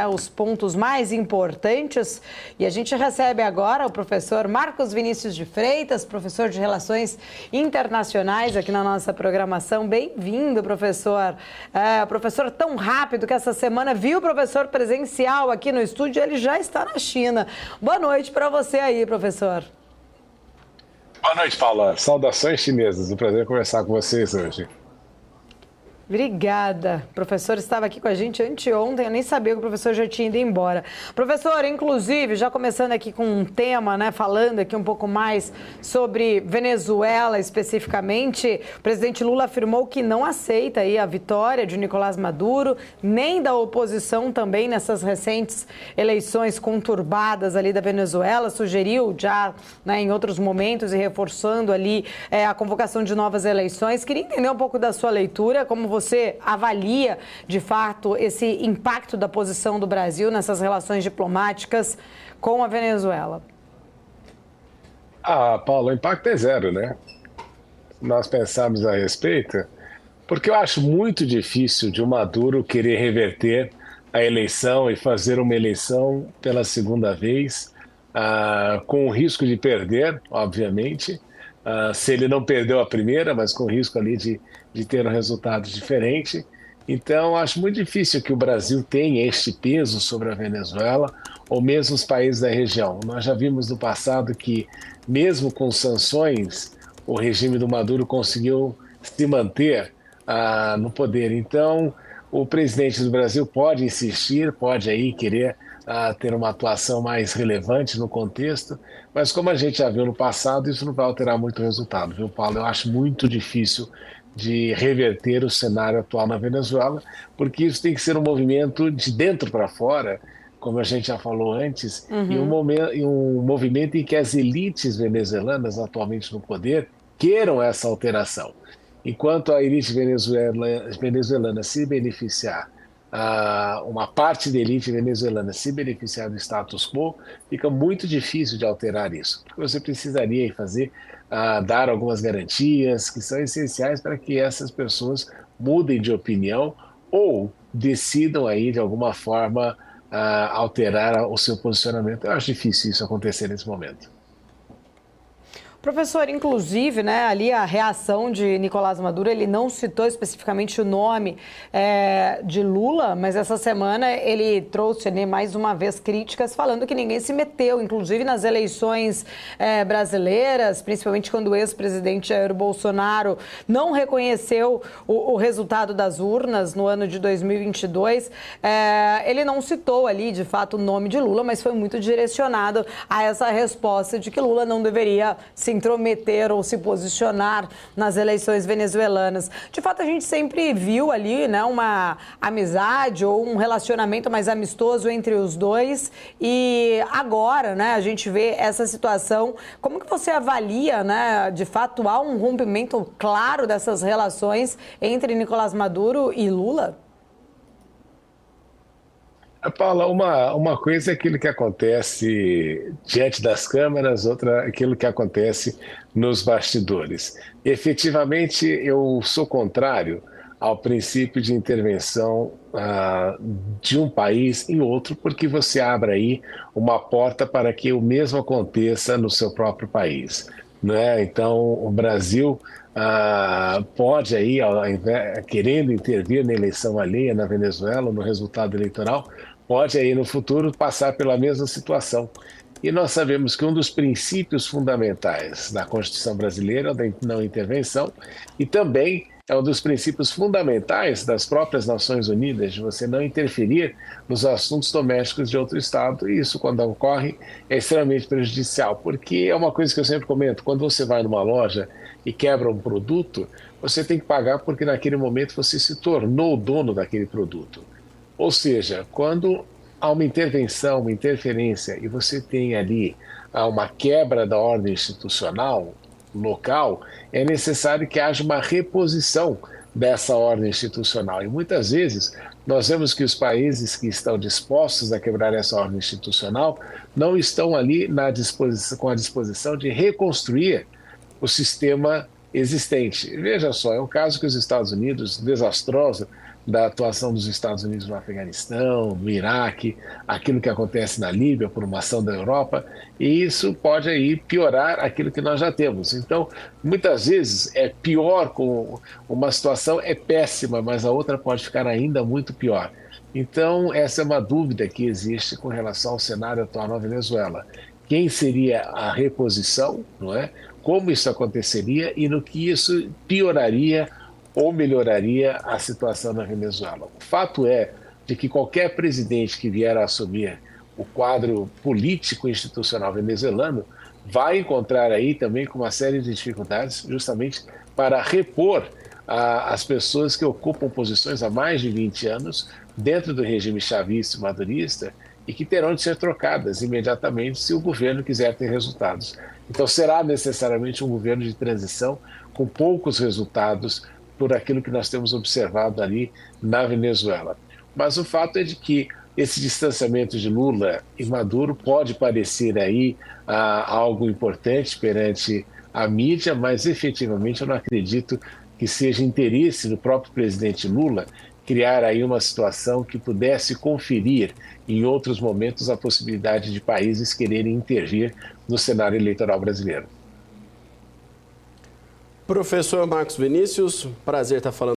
Os pontos mais importantes, e a gente recebe agora o professor Marcos Vinícius de Freitas, professor de Relações Internacionais aqui na nossa programação. Bem-vindo, professor. Professor tão rápido que essa semana viu o professor presencial aqui no estúdio, ele já está na China. Boa noite para você aí, professor. Boa noite, Paula. Saudações chinesas. Um prazer conversar com vocês hoje. Obrigada. O professor estava aqui com a gente anteontem, eu nem sabia que o professor já tinha ido embora. Professor, inclusive, já começando aqui com um tema, né, falando aqui um pouco mais sobre Venezuela especificamente, o presidente Lula afirmou que não aceita aí a vitória de Nicolás Maduro, nem da oposição também nessas recentes eleições conturbadas ali da Venezuela, sugeriu já, né, em outros momentos e reforçando ali a convocação de novas eleições. Queria entender um pouco da sua leitura, como você avalia, de fato, esse impacto da posição do Brasil nessas relações diplomáticas com a Venezuela? Paulo, o impacto é zero, né? Nós pensamos a respeito, porque eu acho muito difícil de o Maduro querer reverter a eleição e fazer uma eleição pela segunda vez, com o risco de perder, obviamente, se ele não perdeu a primeira, mas com o risco ali de ter um resultado diferente. Então, acho muito difícil que o Brasil tenha este peso sobre a Venezuela ou mesmo os países da região. Nós já vimos no passado que, mesmo com sanções, o regime do Maduro conseguiu se manter no poder. Então, o presidente do Brasil pode insistir, pode aí querer ter uma atuação mais relevante no contexto, mas como a gente já viu no passado, isso não vai alterar muito o resultado, viu, Paulo? Eu acho muito difícil de reverter o cenário atual na Venezuela, porque isso tem que ser um movimento de dentro para fora, como a gente já falou antes, e um movimento em que as elites venezuelanas atualmente no poder queiram essa alteração. Enquanto a elite venezuelana se beneficiar, uma parte da elite venezuelana se beneficiar do status quo, fica muito difícil de alterar isso. Porque você precisaria fazer, dar algumas garantias que são essenciais para que essas pessoas mudem de opinião ou decidam aí, de alguma forma, alterar o seu posicionamento. Eu acho difícil isso acontecer nesse momento. Professor, inclusive, né, ali a reação de Nicolás Maduro, ele não citou especificamente o nome de Lula, mas essa semana ele trouxe, né, mais uma vez críticas falando que ninguém se meteu, inclusive nas eleições brasileiras, principalmente quando o ex-presidente Jair Bolsonaro não reconheceu o resultado das urnas no ano de 2022. Ele não citou ali, de fato, o nome de Lula, mas foi muito direcionado a essa resposta de que Lula não deveria se intrometer ou se posicionar nas eleições venezuelanas. De fato, a gente sempre viu ali, né, uma amizade ou um relacionamento mais amistoso entre os dois, e agora, né, a gente vê essa situação. Como que você avalia, né, de fato, há um rompimento claro dessas relações entre Nicolás Maduro e Lula? Paula, uma coisa é aquilo que acontece diante das câmeras, outra é aquilo que acontece nos bastidores. Efetivamente, eu sou contrário ao princípio de intervenção de um país em outro, porque você abre aí uma porta para que o mesmo aconteça no seu próprio país, né? Então, o Brasil pode aí, querendo intervir na eleição alheia na Venezuela, no resultado eleitoral, pode aí no futuro passar pela mesma situação. E nós sabemos que um dos princípios fundamentais da Constituição brasileira é o da não intervenção, e também é um dos princípios fundamentais das próprias Nações Unidas, de você não interferir nos assuntos domésticos de outro Estado, e isso, quando ocorre, é extremamente prejudicial, porque é uma coisa que eu sempre comento: quando você vai numa loja e quebra um produto, você tem que pagar porque naquele momento você se tornou o dono daquele produto. Ou seja, quando há uma intervenção, uma interferência, e você tem ali uma quebra da ordem institucional local, é necessário que haja uma reposição dessa ordem institucional. E muitas vezes nós vemos que os países que estão dispostos a quebrar essa ordem institucional não estão ali com a disposição de reconstruir o sistema existente. Veja só, é um caso que os Estados Unidos, desastroso, da atuação dos Estados Unidos no Afeganistão, no Iraque, aquilo que acontece na Líbia por uma ação da Europa, e isso pode aí piorar aquilo que nós já temos. Então, muitas vezes é pior, com uma situação é péssima, mas a outra pode ficar ainda muito pior. Então, essa é uma dúvida que existe com relação ao cenário atual na Venezuela. Quem seria a reposição, não é? Como isso aconteceria e no que isso pioraria ou melhoraria a situação na Venezuela. O fato é de que qualquer presidente que vier a assumir o quadro político institucional venezuelano vai encontrar aí também com uma série de dificuldades justamente para repor as pessoas que ocupam posições há mais de 20 anos dentro do regime chavista e madurista e que terão de ser trocadas imediatamente se o governo quiser ter resultados. Então será necessariamente um governo de transição com poucos resultados por aquilo que nós temos observado ali na Venezuela. Mas o fato é de que esse distanciamento de Lula e Maduro pode parecer aí algo importante perante a mídia, mas efetivamente eu não acredito que seja interesse do próprio presidente Lula criar aí uma situação que pudesse conferir em outros momentos a possibilidade de países quererem intervir no cenário eleitoral brasileiro. Professor Marcos Vinícius, prazer estar falando